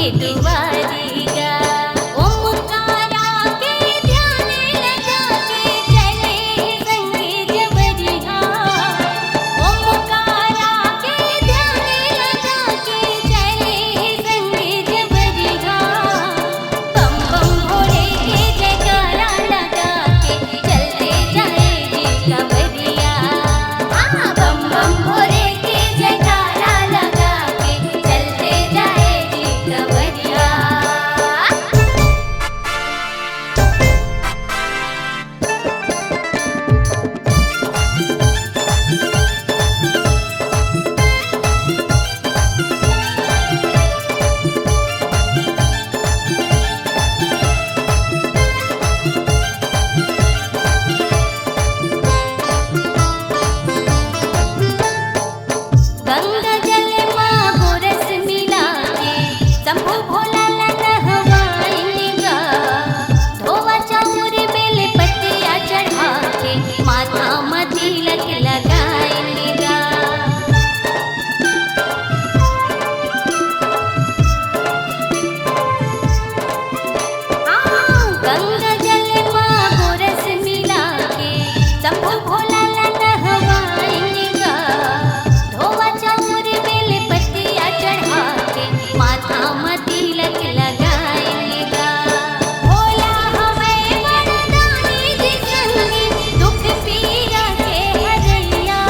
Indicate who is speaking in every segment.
Speaker 1: के दुआरिया। ओमकारा के ध्यान लगा के चले संगे जबरिया। ओमकारा के ध्यान लगा के चले संगे जबरिया। बम बम भोले के जयकारा लगा के चलते जाए जी कवरिया। बम बम भोले के जयकारा लगा के चलते जाए जी कवरिया। गंगा जल माँ गोरस मिला के शंभु भोला नहवाएंगा। धोवा चाउर बेल पत्तियाँ चढ़ा के माथा में तिलक लगाएंगा। गंगा जल माँ गोरस मिला के शंभु भोला नहवाएंगा। धोवा चाउर बेल पत्तियाँ चढ़ा के माथा में तिलक लगाएंगा। भोला हमें वरदानी जी संगी दुख पीरा के हरैया।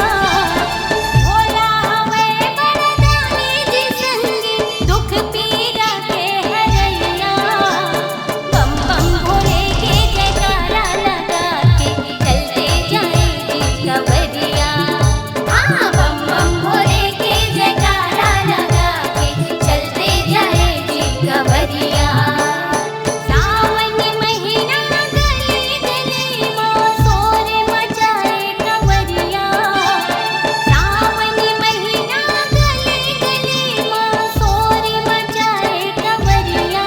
Speaker 1: भोला हमें वरदानी जी संगी दुख पीरा के हरैया। बम बम भोले के जयकारा लगा के चलते जाए जी कवरिया। बम बम भोले के जयकारा लगा के चलते जाए जी कवरिया। सावन महीना गली गली माँ शोर मचाए कवरिया। सावन महीना गली गली माँ शोर मचाए कवरिया।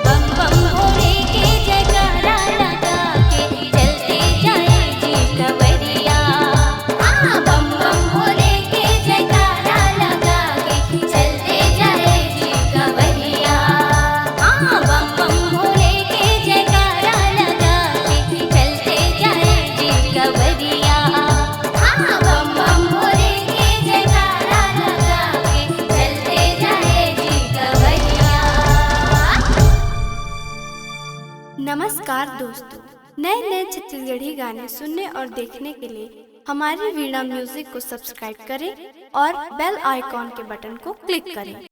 Speaker 1: बम बम भोले के जयकारा लगा के चलते जाए जी कवरिया। बम बम भोले के जयकारा लगा के चलते जाए जी कवरिया। बम बम भोले के जयकारा लगा के चलते जाए जी कवरिया। बम बम भोले के जयकारा लगा के चलते जाए जी कवरिया।
Speaker 2: नमस्कार दोस्तों, नए नए छत्तीसगढ़ी गाने सुनने और देखने के लिए हमारी वीणा म्यूजिक को सब्सक्राइब करें और बेल आइकॉन के बटन को क्लिक करें।